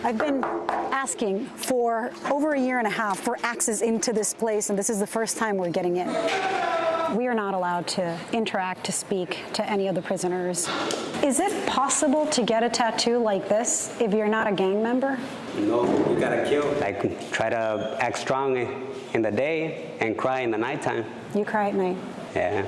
I've been asking for over a year and a half for access into this place, and this is the first time we're getting in. We are not allowed to interact, to speak to any of the prisoners. Is it possible to get a tattoo like this if you're not a gang member? No, you gotta kill. Like, try to act strong in the day and cry in the nighttime. You cry at night? Yeah.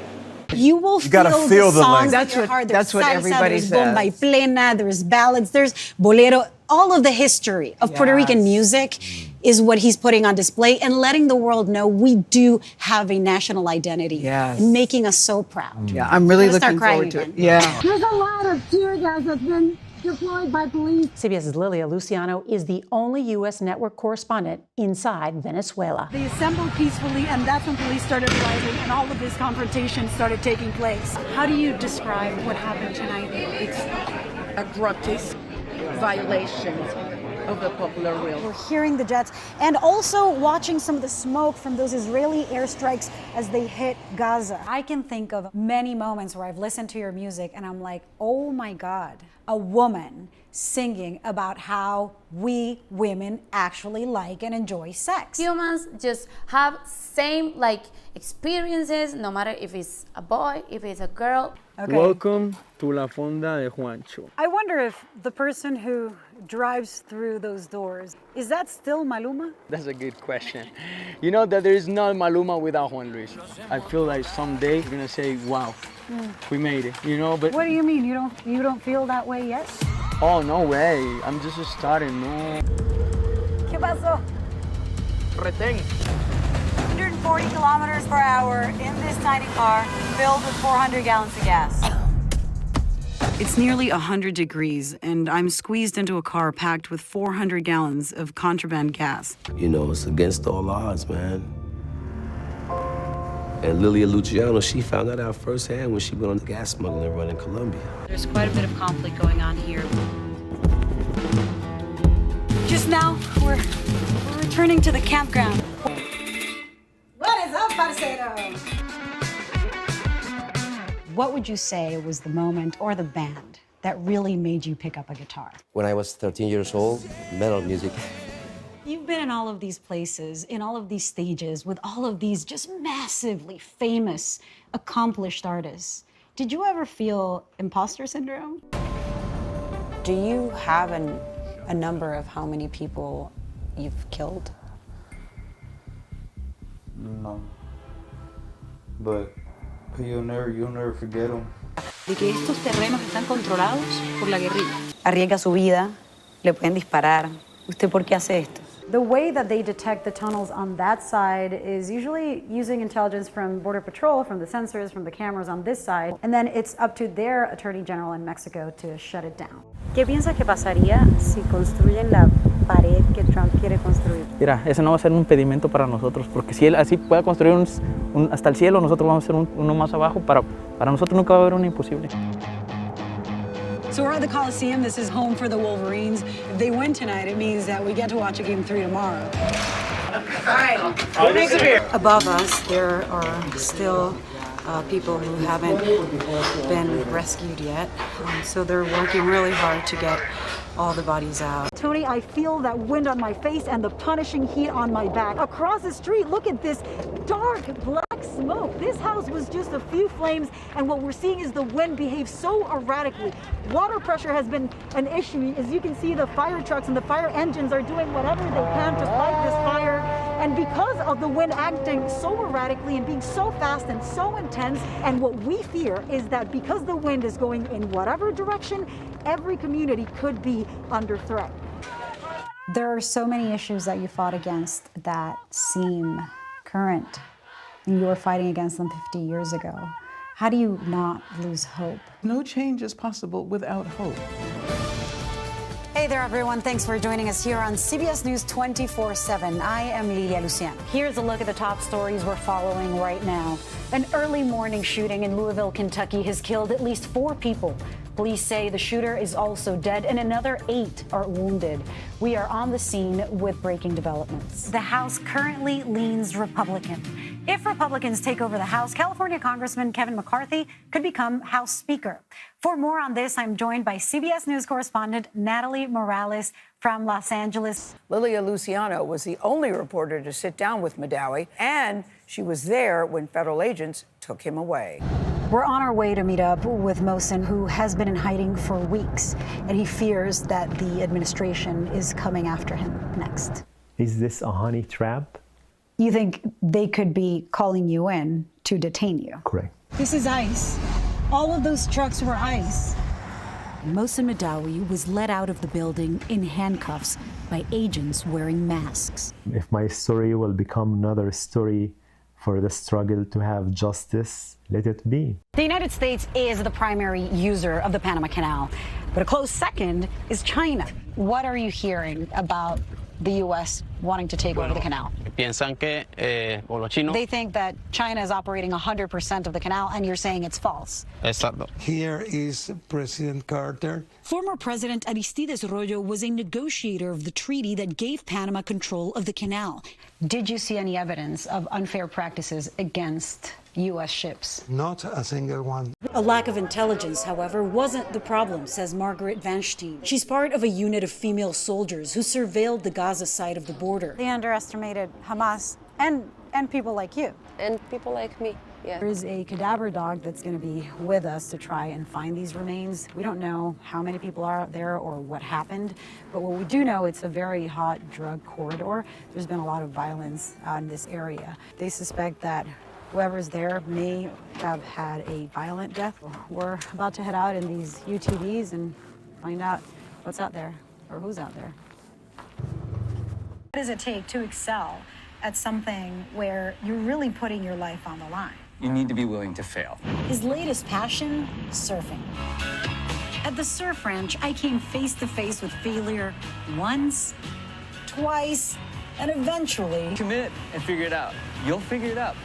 You will feel the songs in your heart. That's what salsa, everybody there's says. Bomba y Plena, there's ballads, there's bolero. All of the history of Puerto Rican music is what he's putting on display and letting the world know we do have a national identity and making us so proud. Yeah, I'm really looking forward to it. Yeah. There's a lot of tear gas that's been deployed by police. CBS's Lilia Luciano is the only U.S. network correspondent inside Venezuela. They assembled peacefully, and that's when police started arriving, and all of this confrontation started taking place. How do you describe what happened tonight? It's a grotesque violation of the popular will. We're hearing the jets and also watching some of the smoke from those Israeli airstrikes as they hit Gaza. I can think of many moments where I've listened to your music and I'm like, oh my God, a woman singing about how we women actually like and enjoy sex. Humans just have same experiences, no matter if it's a boy, if it's a girl. Okay. Welcome to La Fonda de Juancho. I wonder if the person who drives through those doors, is that still Maluma? That's a good question. You know that there is no Maluma without Juan Luis. I feel like someday we're gonna say, wow, we made it, you know, but... What do you mean? You don't feel that way yet? Oh, no way. I'm just starting, no. ¿Qué pasó? Retén. 140 kilometers per hour in this tiny car filled with 400 gallons of gas. It's nearly 100 degrees, and I'm squeezed into a car packed with 400 gallons of contraband gas. You know, it's against all odds, man. And Lilia Luciano, she found that out firsthand when she went on the gas smuggling run in Colombia. There's quite a bit of conflict going on here. Just now, we're returning to the campground. What is up, parceiro? What would you say was the moment or the band that really made you pick up a guitar? When I was 13 years old, metal music. You've been in all of these places, in all of these stages, with all of these just massively famous, accomplished artists. Did you ever feel imposter syndrome? Do you have a number of how many people you've killed? No. But you'll never forget them. De que estos terrenos están controlados por la guerrilla. Arriesga su vida, le pueden disparar. ¿Usted por qué hace esto? The way that they detect the tunnels on that side is usually using intelligence from Border Patrol, from the sensors, from the cameras on this side, and then it's up to their Attorney General in Mexico to shut it down. ¿Qué piensa que pasaría si construyen la pared que Trump quiere construir? Mira, ese no va a ser un impedimento para nosotros, porque si él así puede construir hasta el cielo, nosotros vamos a hacer uno más abajo, para nosotros nunca va a haber un imposible. So we're at the Coliseum. This is home for the Wolverines. If they win tonight, it means that we get to watch a Game 3 tomorrow. All right, what makes it here? Above us, there are still people who haven't been rescued yet. So they're working really hard to get all the bodies out. Tony, I feel that wind on my face and the punishing heat on my back. Across the street, look at this dark black smoke. This house was just a few flames, and what we're seeing is the wind behave so erratically. Water pressure has been an issue. As you can see, the fire trucks and the fire engines are doing whatever they can to fight this fire. And because of the wind acting so erratically and being so fast and so intense, and what we fear is that because the wind is going in whatever direction, every community could be under threat. There are so many issues that you fought against that seem current, and you were fighting against them 50 years ago. How do you not lose hope? No change is possible without hope. Hey there, everyone. Thanks for joining us here on CBS News 24/7. I am Lilia Luciano. Here's a look at the top stories we're following right now. An early morning shooting in Louisville, Kentucky has killed at least 4 people. Police say the shooter is also dead and another 8 are wounded. We are on the scene with breaking developments. The House currently leans Republican. If Republicans take over the House, California Congressman Kevin McCarthy could become House Speaker. For more on this, I'm joined by CBS News correspondent Natalie Morales from Los Angeles. Lilia Luciano was the only reporter to sit down with Madawi, and she was there when federal agents took him away. We're on our way to meet up with Mohsen, who has been in hiding for weeks, and he fears that the administration is coming after him next. Is this a honey trap? You think they could be calling you in to detain you? Correct. This is ICE. All of those trucks were ICE. Mohsen Madawi was let out of the building in handcuffs by agents wearing masks. If my story will become another story for the struggle to have justice, let it be. The United States is the primary user of the Panama Canal, but a close second is China. What are you hearing about the U.S. wanting to take over the canal? They think that China is operating 100% of the canal, and you're saying it's false. Exacto. Here is President Carter. Former President Aristides Arroyo was a negotiator of the treaty that gave Panama control of the canal. Did you see any evidence of unfair practices against U.S. ships? Not a single one. A lack of intelligence, however, wasn't the problem, says Margaret Vanstein. She's part of a unit of female soldiers who surveilled the Gaza side of the border. They underestimated Hamas and people like you. And people like me, yeah. There is a cadaver dog that's going to be with us to try and find these remains. We don't know how many people are out there or what happened, but what we do know, it's a very hot drug corridor. There's been a lot of violence in this area. They suspect that whoever's there may have had a violent death. We're about to head out in these UTVs and find out what's out there or who's out there. What does it take to excel at something where you're really putting your life on the line? You need to be willing to fail. His latest passion, surfing. At the surf ranch, I came face to face with failure once, twice, and eventually... Commit and figure it out. You'll figure it out.